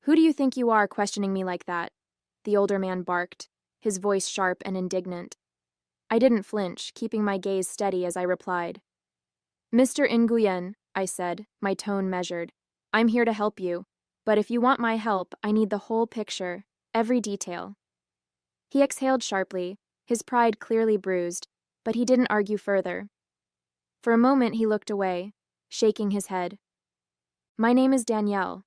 Who do you think you are questioning me like that? The older man barked, his voice sharp and indignant. I didn't flinch, keeping my gaze steady as I replied. Mr. Nguyen, I said, my tone measured. I'm here to help you, but if you want my help, I need the whole picture, every detail. He exhaled sharply, his pride clearly bruised, but he didn't argue further. For a moment he looked away, shaking his head. My name is Danielle,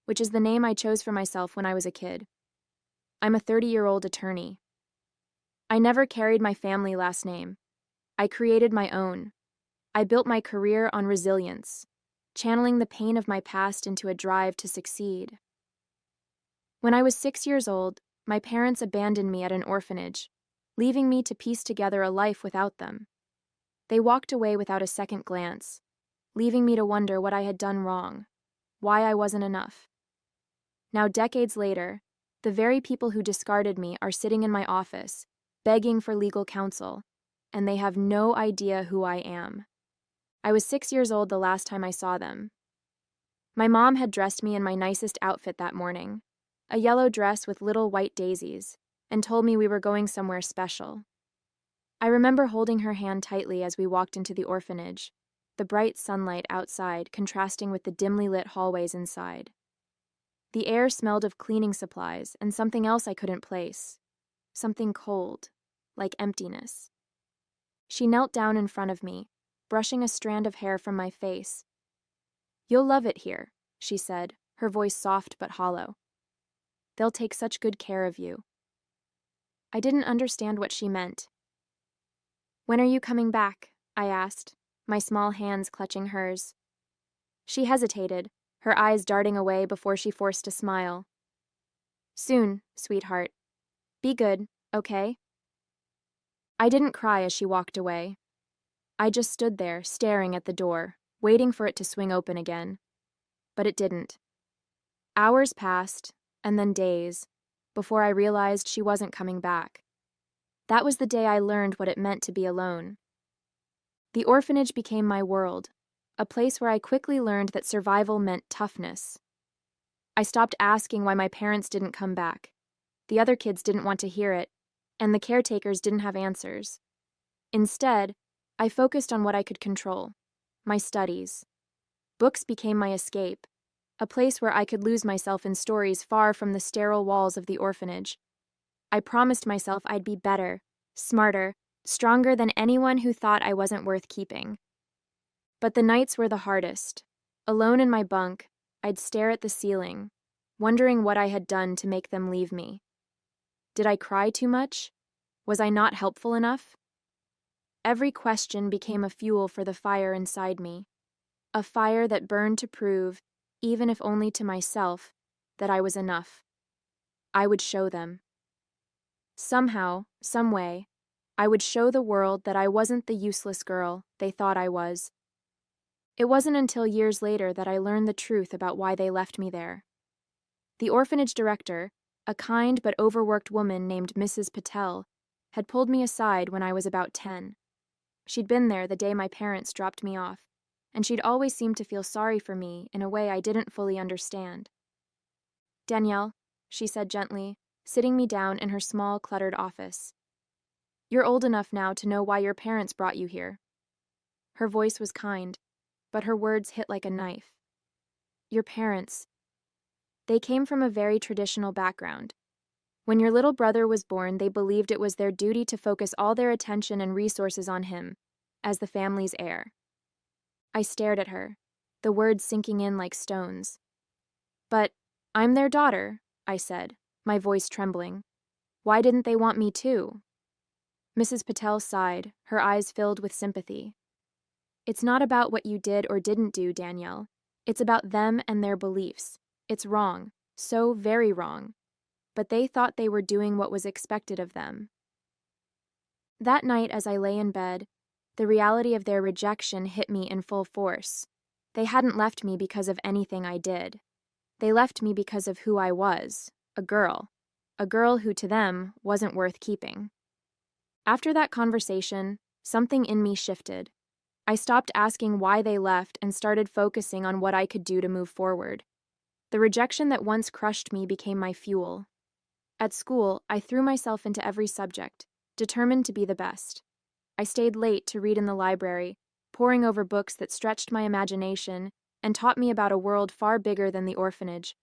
which is the name I chose for myself when I was a kid. I'm a 30-year-old attorney. I never carried my family last name. I created my own. I built my career on resilience, channeling the pain of my past into a drive to succeed. When I was 6 years old, my parents abandoned me at an orphanage, leaving me to piece together a life without them. They walked away without a second glance, leaving me to wonder what I had done wrong, why I wasn't enough. Now, decades later, the very people who discarded me are sitting in my office, begging for legal counsel, and they have no idea who I am. I was 6 years old the last time I saw them. My mom had dressed me in my nicest outfit that morning, a yellow dress with little white daisies, and told me we were going somewhere special. I remember holding her hand tightly as we walked into the orphanage, the bright sunlight outside contrasting with the dimly lit hallways inside. The air smelled of cleaning supplies and something else I couldn't place, something cold, like emptiness. She knelt down in front of me, brushing a strand of hair from my face. You'll love it here, she said, her voice soft but hollow. They'll take such good care of you. I didn't understand what she meant. When are you coming back? I asked, my small hands clutching hers. She hesitated, her eyes darting away before she forced a smile. Soon, sweetheart. Be good, okay? I didn't cry as she walked away. I just stood there, staring at the door, waiting for it to swing open again. But it didn't. Hours passed, and then days, before I realized she wasn't coming back. That was the day I learned what it meant to be alone. The orphanage became my world, a place where I quickly learned that survival meant toughness. I stopped asking why my parents didn't come back. The other kids didn't want to hear it, and the caretakers didn't have answers. Instead, I focused on what I could control, my studies. Books became my escape, a place where I could lose myself in stories far from the sterile walls of the orphanage. I promised myself I'd be better, smarter, stronger than anyone who thought I wasn't worth keeping. But the nights were the hardest. Alone in my bunk, I'd stare at the ceiling, wondering what I had done to make them leave me. Did I cry too much? Was I not helpful enough? Every question became a fuel for the fire inside me, a fire that burned to prove, even if only to myself, that I was enough. I would show them. Somehow, some way, I would show the world that I wasn't the useless girl they thought I was. It wasn't until years later that I learned the truth about why they left me there. The orphanage director, a kind but overworked woman named Mrs. Patel, had pulled me aside when I was about 10. She'd been there the day my parents dropped me off, and she'd always seemed to feel sorry for me in a way I didn't fully understand. Danielle, she said gently, sitting me down in her small, cluttered office. You're old enough now to know why your parents brought you here. Her voice was kind, but her words hit like a knife. Your parents. They came from a very traditional background. When your little brother was born, they believed it was their duty to focus all their attention and resources on him, as the family's heir. I stared at her, the words sinking in like stones. But I'm their daughter, I said, my voice trembling. Why didn't they want me too? Mrs. Patel sighed, her eyes filled with sympathy. It's not about what you did or didn't do, Danielle. It's about them and their beliefs. It's wrong, so very wrong. But they thought they were doing what was expected of them. That night, as I lay in bed, the reality of their rejection hit me in full force. They hadn't left me because of anything I did. They left me because of who I was, a girl who to them wasn't worth keeping. After that conversation, something in me shifted. I stopped asking why they left and started focusing on what I could do to move forward. The rejection that once crushed me became my fuel. At school, I threw myself into every subject, determined to be the best. I stayed late to read in the library, poring over books that stretched my imagination and taught me about a world far bigger than the orphanage.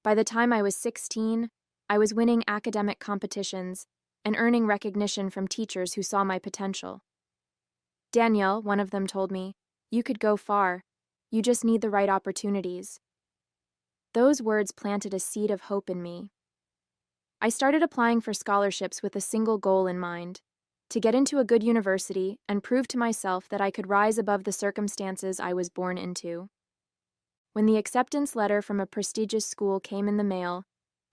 By the time I was 16, I was winning academic competitions and earning recognition from teachers who saw my potential. Danielle, one of them, told me, "You could go far. You just need the right opportunities." Those words planted a seed of hope in me. I started applying for scholarships with a single goal in mind: to get into a good university and prove to myself that I could rise above the circumstances I was born into. When the acceptance letter from a prestigious school came in the mail,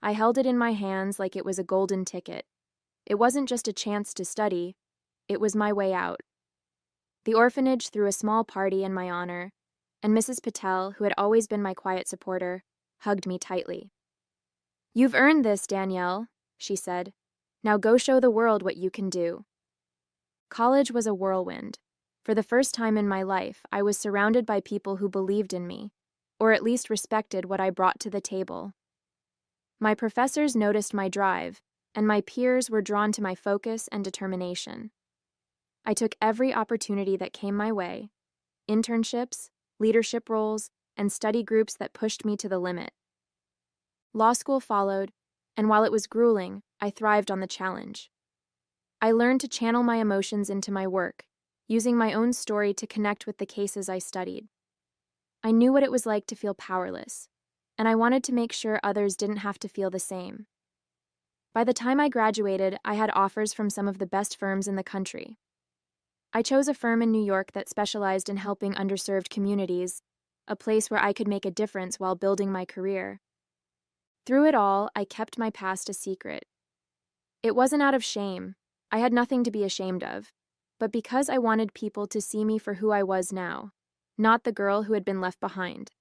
I held it in my hands like it was a golden ticket. It wasn't just a chance to study, it was my way out. The orphanage threw a small party in my honor, and Mrs. Patel, who had always been my quiet supporter, hugged me tightly. "You've earned this, Danielle," she said. "Now go show the world what you can do." College was a whirlwind. For the first time in my life, I was surrounded by people who believed in me, or at least respected what I brought to the table. My professors noticed my drive, and my peers were drawn to my focus and determination. I took every opportunity that came my way: internships, leadership roles, and study groups that pushed me to the limit. Law school followed, and while it was grueling, I thrived on the challenge. I learned to channel my emotions into my work, using my own story to connect with the cases I studied. I knew what it was like to feel powerless, and I wanted to make sure others didn't have to feel the same. By the time I graduated, I had offers from some of the best firms in the country. I chose a firm in New York that specialized in helping underserved communities, a place where I could make a difference while building my career. Through it all, I kept my past a secret. It wasn't out of shame. I had nothing to be ashamed of, but because I wanted people to see me for who I was now, not the girl who had been left behind.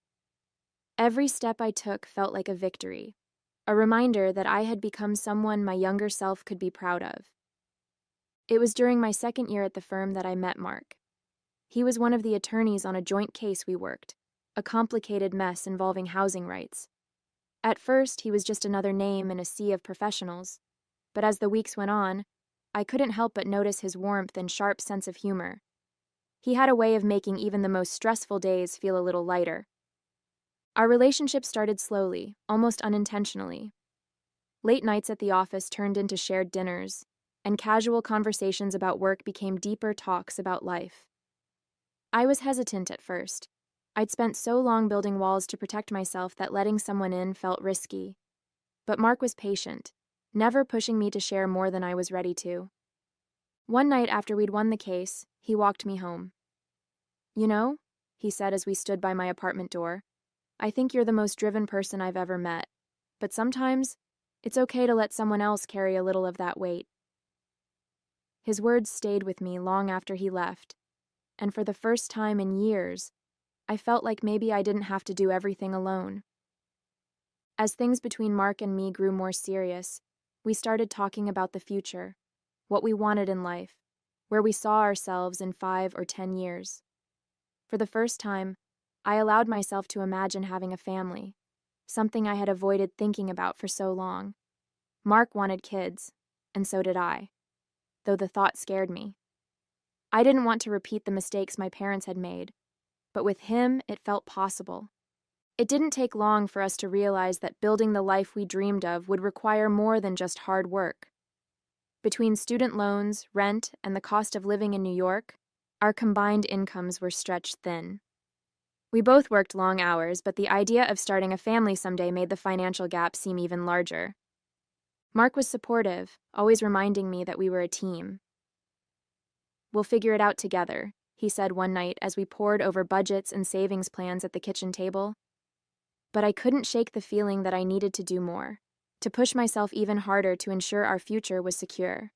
Every step I took felt like a victory, a reminder that I had become someone my younger self could be proud of. It was during my second year at the firm that I met Mark. He was one of the attorneys on a joint case we worked, a complicated mess involving housing rights. At first, he was just another name in a sea of professionals, but as the weeks went on, I couldn't help but notice his warmth and sharp sense of humor. He had a way of making even the most stressful days feel a little lighter. Our relationship started slowly, almost unintentionally. Late nights at the office turned into shared dinners, and casual conversations about work became deeper talks about life. I was hesitant at first. I'd spent so long building walls to protect myself that letting someone in felt risky. But Mark was patient, never pushing me to share more than I was ready to. One night after we'd won the case, he walked me home. "You know," he said as we stood by my apartment door, "I think you're the most driven person I've ever met, but sometimes it's okay to let someone else carry a little of that weight." His words stayed with me long after he left, and for the first time in years, I felt like maybe I didn't have to do everything alone. As things between Mark and me grew more serious, we started talking about the future, what we wanted in life, where we saw ourselves in 5 or 10 years. For the first time, I allowed myself to imagine having a family, something I had avoided thinking about for so long. Mark wanted kids, and so did I, though the thought scared me. I didn't want to repeat the mistakes my parents had made, but with him, it felt possible. It didn't take long for us to realize that building the life we dreamed of would require more than just hard work. Between student loans, rent, and the cost of living in New York, our combined incomes were stretched thin. We both worked long hours, but the idea of starting a family someday made the financial gap seem even larger. Mark was supportive, always reminding me that we were a team. "We'll figure it out together," he said one night as we pored over budgets and savings plans at the kitchen table. But I couldn't shake the feeling that I needed to do more, to push myself even harder to ensure our future was secure.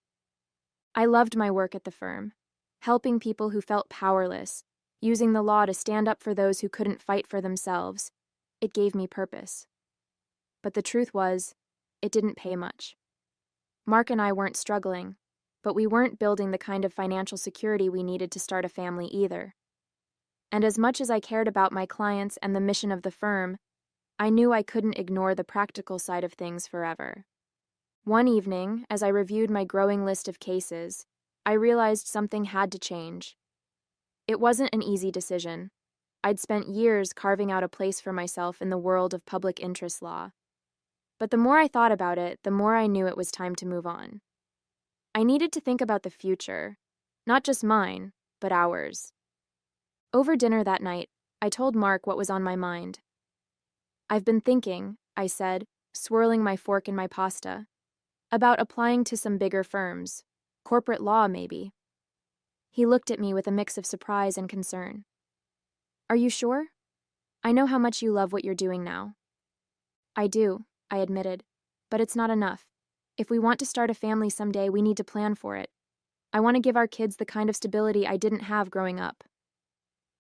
I loved my work at the firm, helping people who felt powerless, using the law to stand up for those who couldn't fight for themselves. It gave me purpose. But the truth was, it didn't pay much. Mark and I weren't struggling, but we weren't building the kind of financial security we needed to start a family either. And as much as I cared about my clients and the mission of the firm, I knew I couldn't ignore the practical side of things forever. One evening, as I reviewed my growing list of cases, I realized something had to change. It wasn't an easy decision. I'd spent years carving out a place for myself in the world of public interest law. But the more I thought about it, the more I knew it was time to move on. I needed to think about the future, not just mine, but ours. Over dinner that night, I told Mark what was on my mind. "I've been thinking," I said, swirling my fork in my pasta, "about applying to some bigger firms. Corporate law, maybe." He looked at me with a mix of surprise and concern. "Are you sure? I know how much you love what you're doing now." "I do," I admitted, "but it's not enough. If we want to start a family someday, we need to plan for it. I want to give our kids the kind of stability I didn't have growing up."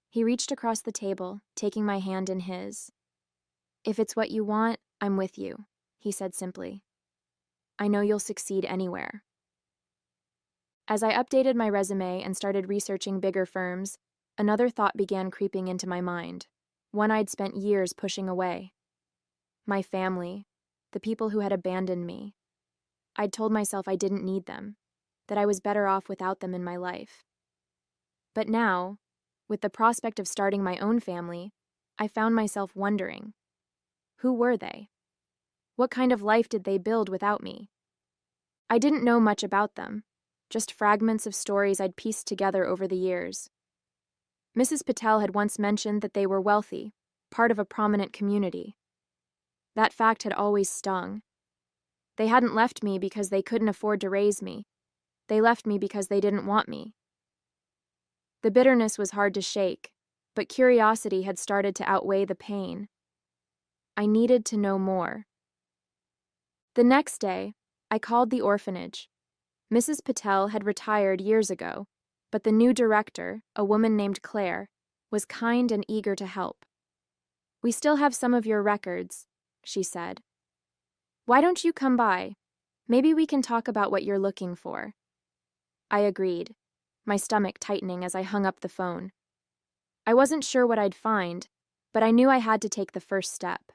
He reached across the table, taking my hand in his. "If it's what you want, I'm with you," he said simply. "I know you'll succeed anywhere." As I updated my resume and started researching bigger firms, another thought began creeping into my mind, one I'd spent years pushing away. My family, the people who had abandoned me. I'd told myself I didn't need them, that I was better off without them in my life. But now, with the prospect of starting my own family, I found myself wondering, who were they? What kind of life did they build without me? I didn't know much about them, just fragments of stories I'd pieced together over the years. Mrs. Patel had once mentioned that they were wealthy, part of a prominent community. That fact had always stung. They hadn't left me because they couldn't afford to raise me. They left me because they didn't want me. The bitterness was hard to shake, but curiosity had started to outweigh the pain. I needed to know more. The next day, I called the orphanage. Mrs. Patel had retired years ago, but the new director, a woman named Claire, was kind and eager to help. "We still have some of your records," she said. "Why don't you come by? Maybe we can talk about what you're looking for." I agreed, my stomach tightening as I hung up the phone. I wasn't sure what I'd find, but I knew I had to take the first step.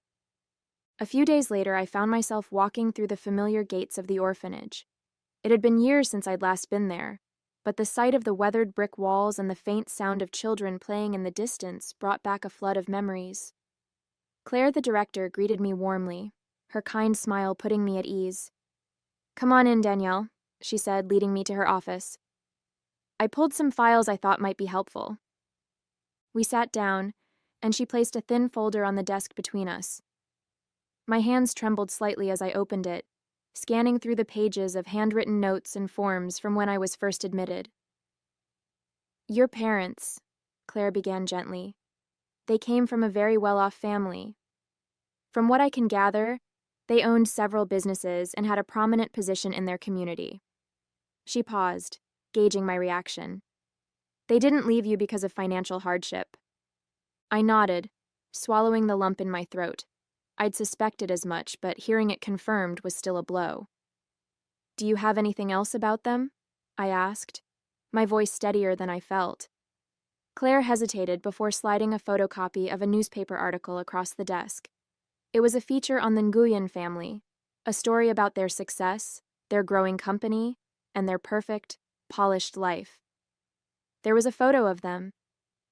A few days later, I found myself walking through the familiar gates of the orphanage. It had been years since I'd last been there, but the sight of the weathered brick walls and the faint sound of children playing in the distance brought back a flood of memories. Claire, the director, greeted me warmly, her kind smile putting me at ease. "Come on in, Danielle," she said, leading me to her office. I pulled some files I thought might be helpful. We sat down, and she placed a thin folder on the desk between us. My hands trembled slightly as I opened it, scanning through the pages of handwritten notes and forms from when I was first admitted. "Your parents," Claire began gently. "They came from a very well-off family. From what I can gather, they owned several businesses and had a prominent position in their community." She paused, gauging my reaction. "They didn't leave you because of financial hardship." I nodded, swallowing the lump in my throat. I'd suspected as much, but hearing it confirmed was still a blow. "Do you have anything else about them?" I asked, my voice steadier than I felt. Claire hesitated before sliding a photocopy of a newspaper article across the desk. It was a feature on the Nguyen family, a story about their success, their growing company, and their perfect, polished life. There was a photo of them,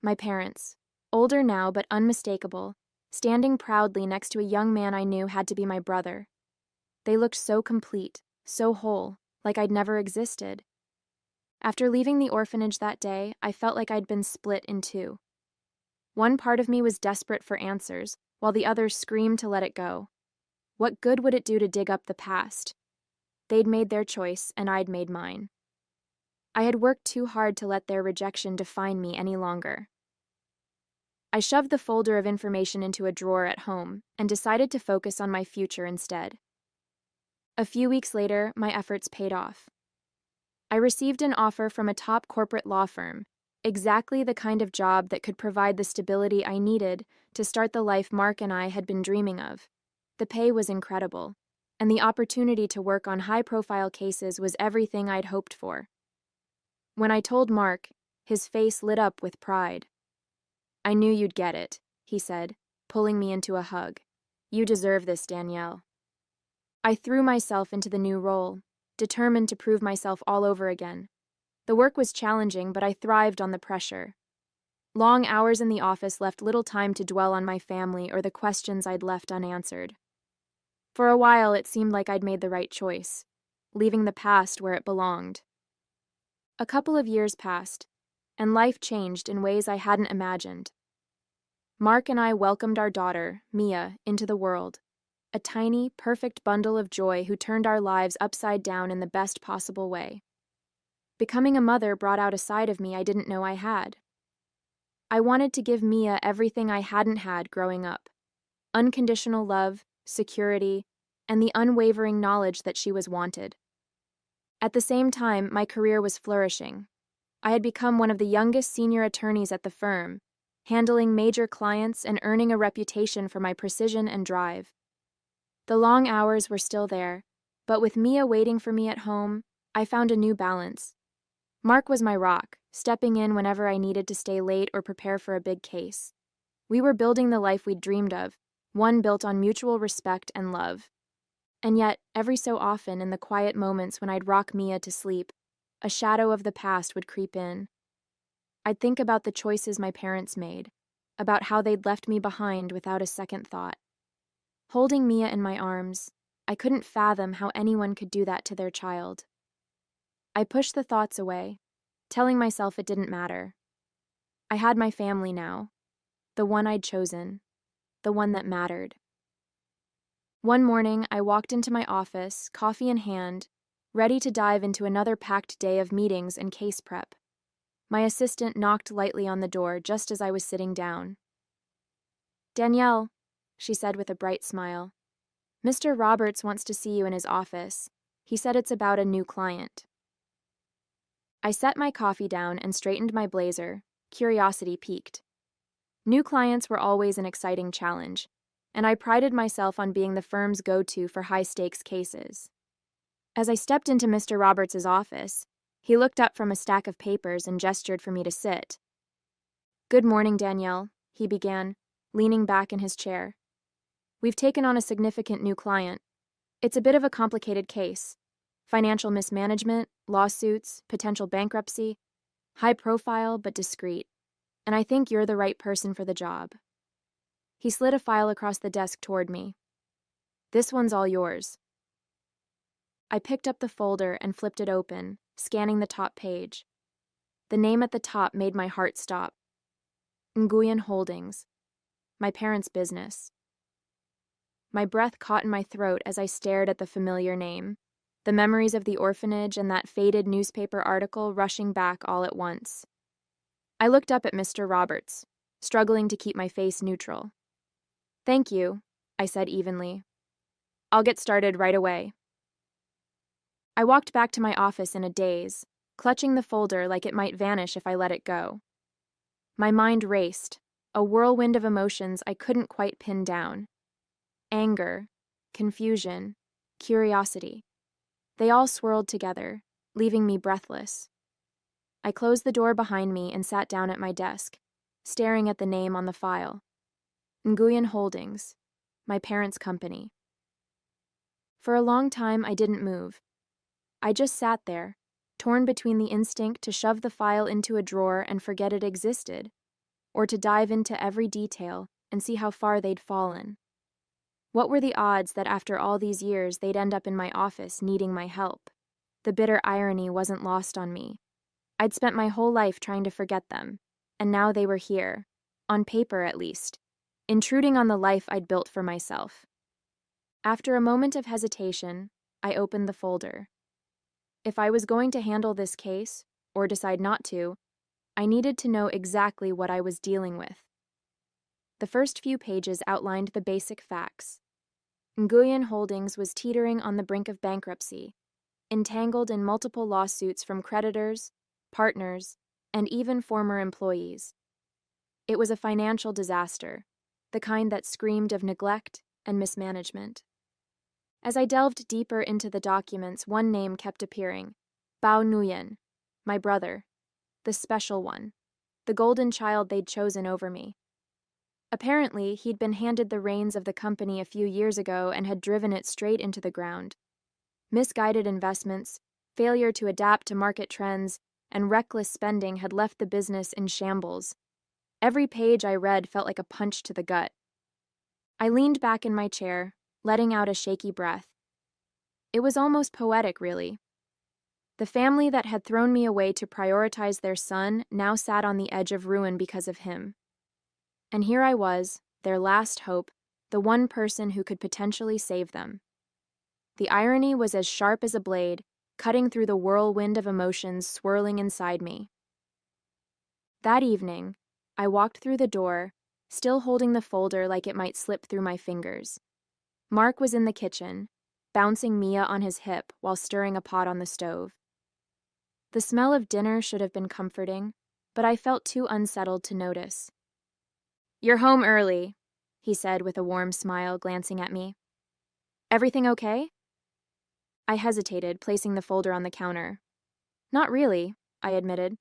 my parents, older now but unmistakable, standing proudly next to a young man I knew had to be my brother. They looked so complete, so whole, like I'd never existed. After leaving the orphanage that day, I felt like I'd been split in two. One part of me was desperate for answers, while the other screamed to let it go. What good would it do to dig up the past? They'd made their choice, and I'd made mine. I had worked too hard to let their rejection define me any longer. I shoved the folder of information into a drawer at home and decided to focus on my future instead. A few weeks later, my efforts paid off. I received an offer from a top corporate law firm, exactly the kind of job that could provide the stability I needed to start the life Mark and I had been dreaming of. The pay was incredible, and the opportunity to work on high-profile cases was everything I'd hoped for. When I told Mark, his face lit up with pride. "I knew you'd get it," he said, pulling me into a hug. You deserve this, Danielle. I threw myself into the new role, determined to prove myself all over again. The work was challenging, but I thrived on the pressure. Long hours in the office left little time to dwell on my family or the questions I'd left unanswered. For a while, it seemed like I'd made the right choice, leaving the past where it belonged. A couple of years passed, and life changed in ways I hadn't imagined. Mark and I welcomed our daughter, Mia, into the world, a tiny, perfect bundle of joy who turned our lives upside down in the best possible way. Becoming a mother brought out a side of me I didn't know I had. I wanted to give Mia everything I hadn't had growing up: unconditional love, security, and the unwavering knowledge that she was wanted. At the same time, my career was flourishing. I had become one of the youngest senior attorneys at the firm, handling major clients and earning a reputation for my precision and drive. The long hours were still there, but with Mia waiting for me at home, I found a new balance. Mark was my rock, stepping in whenever I needed to stay late or prepare for a big case. We were building the life we'd dreamed of, one built on mutual respect and love. And yet, every so often, in the quiet moments when I'd rock Mia to sleep, a shadow of the past would creep in. I'd think about the choices my parents made, about how they'd left me behind without a second thought. Holding Mia in my arms, I couldn't fathom how anyone could do that to their child. I pushed the thoughts away, telling myself it didn't matter. I had my family now, the one I'd chosen, the one that mattered. One morning, I walked into my office, coffee in hand, ready to dive into another packed day of meetings and case prep. My assistant knocked lightly on the door just as I was sitting down. "Danielle," she said with a bright smile, "Mr. Roberts wants to see you in his office. He said it's about a new client." I set my coffee down and straightened my blazer, curiosity piqued. New clients were always an exciting challenge, and I prided myself on being the firm's go-to for high-stakes cases. As I stepped into Mr. Roberts' office, he looked up from a stack of papers and gestured for me to sit. "Good morning, Danielle," he began, leaning back in his chair. "We've taken on a significant new client. It's a bit of a complicated case. Financial mismanagement, lawsuits, potential bankruptcy, high profile but discreet. And I think you're the right person for the job." He slid a file across the desk toward me. "This one's all yours." I picked up the folder and flipped it open, scanning the top page. The name at the top made my heart stop. Nguyen Holdings, my parents' business. My breath caught in my throat as I stared at the familiar name, the memories of the orphanage and that faded newspaper article rushing back all at once. I looked up at Mr. Roberts, struggling to keep my face neutral. "Thank you," I said evenly. "I'll get started right away." I walked back to my office in a daze, clutching the folder like it might vanish if I let it go. My mind raced, a whirlwind of emotions I couldn't quite pin down. Anger, confusion, curiosity. They all swirled together, leaving me breathless. I closed the door behind me and sat down at my desk, staring at the name on the file. Nguyen Holdings, my parents' company. For a long time, I didn't move. I just sat there, torn between the instinct to shove the file into a drawer and forget it existed, or to dive into every detail and see how far they'd fallen. What were the odds that after all these years they'd end up in my office needing my help? The bitter irony wasn't lost on me. I'd spent my whole life trying to forget them, and now they were here, on paper at least, intruding on the life I'd built for myself. After a moment of hesitation, I opened the folder. If I was going to handle this case, or decide not to, I needed to know exactly what I was dealing with. The first few pages outlined the basic facts. Nguyen Holdings was teetering on the brink of bankruptcy, entangled in multiple lawsuits from creditors, partners, and even former employees. It was a financial disaster, the kind that screamed of neglect and mismanagement. As I delved deeper into the documents, one name kept appearing: Bao Nguyen, my brother, the special one, the golden child they'd chosen over me. Apparently, he'd been handed the reins of the company a few years ago and had driven it straight into the ground. Misguided investments, failure to adapt to market trends, and reckless spending had left the business in shambles. Every page I read felt like a punch to the gut. I leaned back in my chair, letting out a shaky breath. It was almost poetic, really. The family that had thrown me away to prioritize their son now sat on the edge of ruin because of him. And here I was, their last hope, the one person who could potentially save them. The irony was as sharp as a blade, cutting through the whirlwind of emotions swirling inside me. That evening, I walked through the door, still holding the folder like it might slip through my fingers. Mark was in the kitchen, bouncing Mia on his hip while stirring a pot on the stove. The smell of dinner should have been comforting, but I felt too unsettled to notice. "You're home early," he said with a warm smile, glancing at me. "Everything okay?" I hesitated, placing the folder on the counter. "Not really," I admitted.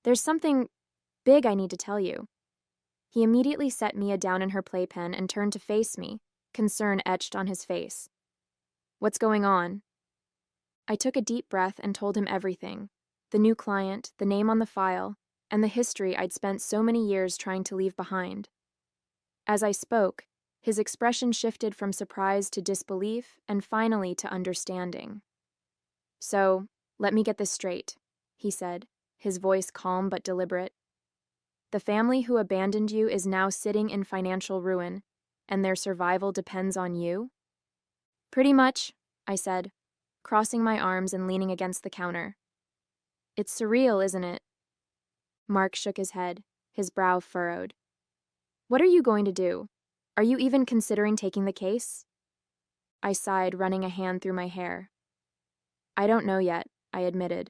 "There's something big I need to tell you." He immediately set Mia down in her playpen and turned to face me, concern etched on his face. "What's going on?" I took a deep breath and told him everything: the new client, the name on the file, and the history I'd spent so many years trying to leave behind. As I spoke, his expression shifted from surprise to disbelief and finally to understanding. "So, let me get this straight," he said, his voice calm but deliberate. "The family who abandoned you is now sitting in financial ruin, and their survival depends on you?" "Pretty much," I said, crossing my arms and leaning against the counter. "It's surreal, isn't it?" Mark shook his head, his brow furrowed. "What are you going to do? Are you even considering taking the case?" I sighed, running a hand through my hair. "I don't know yet," I admitted,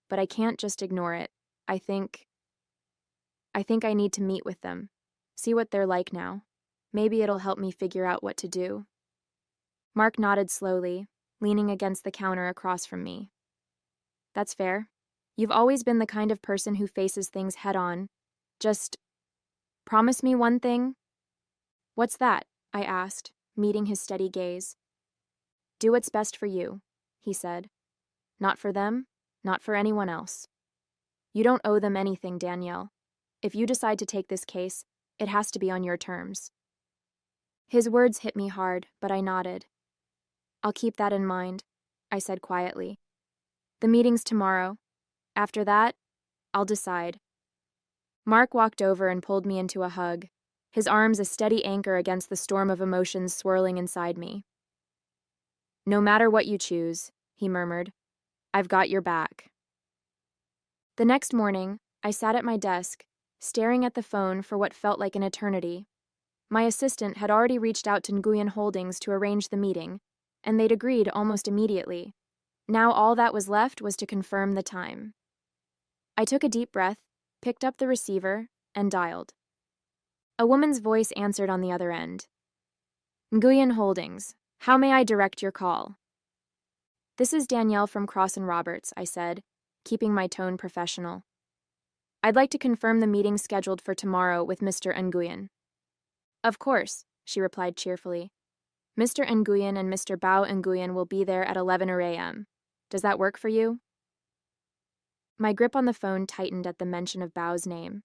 "but I can't just ignore it. I think I need to meet with them, see what they're like now. Maybe it'll help me figure out what to do." Mark nodded slowly, leaning against the counter across from me. "That's fair. You've always been the kind of person who faces things head-on. Just promise me one thing." "What's that?" I asked, meeting his steady gaze. "Do what's best for you," he said. "Not for them, not for anyone else. You don't owe them anything, Danielle. If you decide to take this case, it has to be on your terms." His words hit me hard, but I nodded. "I'll keep that in mind," I said quietly. "The meeting's tomorrow. After that, I'll decide." Mark walked over and pulled me into a hug, his arms a steady anchor against the storm of emotions swirling inside me. "No matter what you choose," he murmured, "I've got your back." The next morning, I sat at my desk, staring at the phone for what felt like an eternity. My assistant had already reached out to Nguyen Holdings to arrange the meeting, and they'd agreed almost immediately. Now all that was left was to confirm the time. I took a deep breath, picked up the receiver, and dialed. A woman's voice answered on the other end. "Nguyen Holdings, how may I direct your call?" "This is Danielle from Cross & Roberts," I said, keeping my tone professional. "I'd like to confirm the meeting scheduled for tomorrow with Mr. Nguyen." "Of course," she replied cheerfully. "Mr. Nguyen and Mr. Bao Nguyen will be there at 11 a.m. Does that work for you?" My grip on the phone tightened at the mention of Bao's name.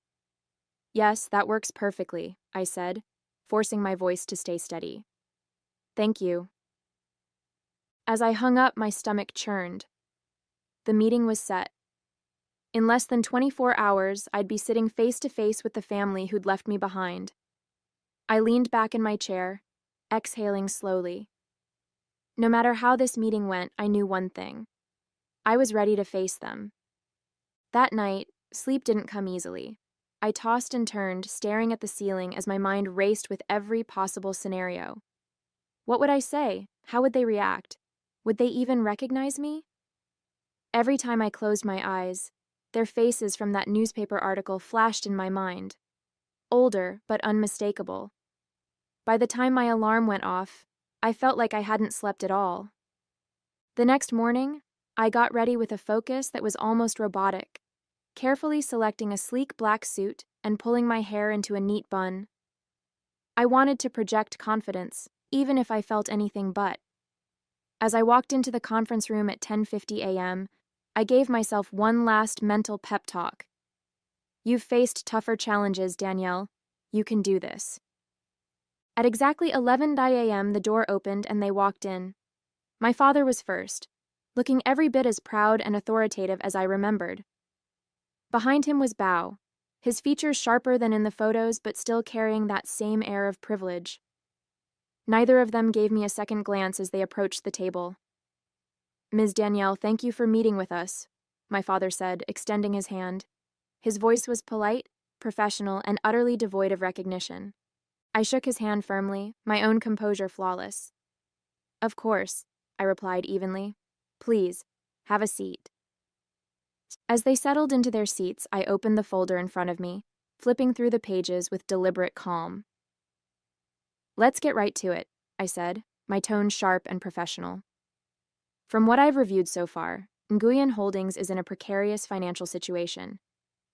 "Yes, that works perfectly," I said, forcing my voice to stay steady. "Thank you." As I hung up, my stomach churned. The meeting was set. In less than 24 hours, I'd be sitting face to face with the family who'd left me behind. I leaned back in my chair, exhaling slowly. No matter how this meeting went, I knew one thing. I was ready to face them. That night, sleep didn't come easily. I tossed and turned, staring at the ceiling as my mind raced with every possible scenario. What would I say? How would they react? Would they even recognize me? Every time I closed my eyes, their faces from that newspaper article flashed in my mind. Older, but unmistakable. By the time my alarm went off, I felt like I hadn't slept at all. The next morning, I got ready with a focus that was almost robotic, carefully selecting a sleek black suit and pulling my hair into a neat bun. I wanted to project confidence, even if I felt anything but. As I walked into the conference room at 10:50 a.m., I gave myself one last mental pep talk. You've faced tougher challenges, Danielle. You can do this. At exactly 11 a.m., the door opened and they walked in. My father was first, looking every bit as proud and authoritative as I remembered. Behind him was Bao, his features sharper than in the photos but still carrying that same air of privilege. Neither of them gave me a second glance as they approached the table. Ms. Danielle, thank you for meeting with us, my father said, extending his hand. His voice was polite, professional, and utterly devoid of recognition. I shook his hand firmly, my own composure flawless. Of course, I replied evenly. Please, have a seat. As they settled into their seats, I opened the folder in front of me, flipping through the pages with deliberate calm. Let's get right to it, I said, my tone sharp and professional. From what I've reviewed so far, Nguyen Holdings is in a precarious financial situation.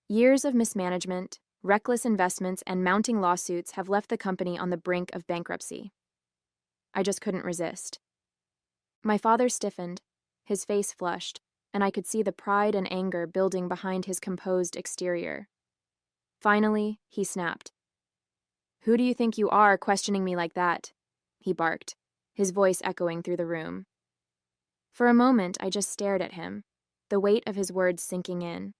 Years of mismanagement, reckless investments, and mounting lawsuits have left the company on the brink of bankruptcy. I just couldn't resist. My father stiffened, his face flushed, and I could see the pride and anger building behind his composed exterior. Finally, he snapped. Who do you think you are, questioning me like that? He barked, his voice echoing through the room. For a moment, I just stared at him, the weight of his words sinking in.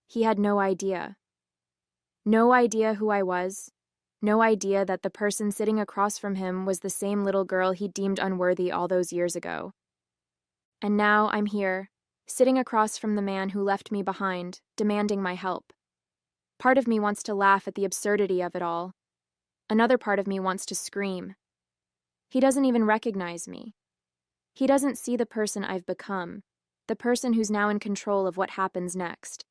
He had no idea. No idea who I was. No idea that the person sitting across from him was the same little girl he deemed unworthy all those years ago. And now I'm here, sitting across from the man who left me behind, demanding my help. Part of me wants to laugh at the absurdity of it all. Another part of me wants to scream. He doesn't even recognize me. He doesn't see the person I've become, the person who's now in control of what happens next.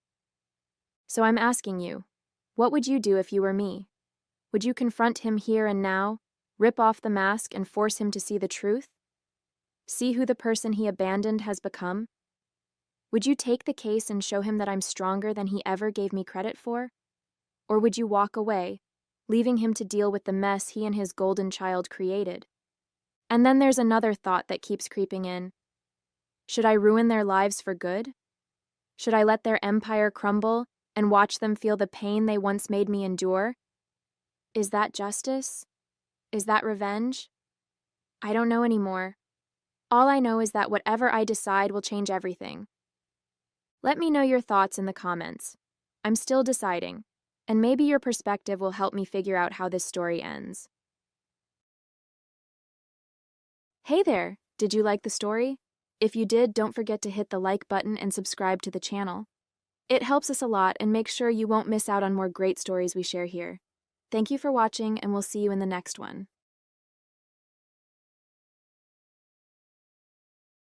So I'm asking you, what would you do if you were me? Would you confront him here and now, rip off the mask and force him to see the truth? See who the person he abandoned has become? Would you take the case and show him that I'm stronger than he ever gave me credit for? Or would you walk away, leaving him to deal with the mess he and his golden child created? And then there's another thought that keeps creeping in. Should I ruin their lives for good? Should I let their empire crumble and watch them feel the pain they once made me endure? Is that justice? Is that revenge? I don't know anymore. All I know is that whatever I decide will change everything. Let me know your thoughts in the comments. I'm still deciding, and maybe your perspective will help me figure out how this story ends. Hey there! Did you like the story? If you did, don't forget to hit the like button and subscribe to the channel. It helps us a lot and makes sure you won't miss out on more great stories we share here. Thank you for watching, and we'll see you in the next one.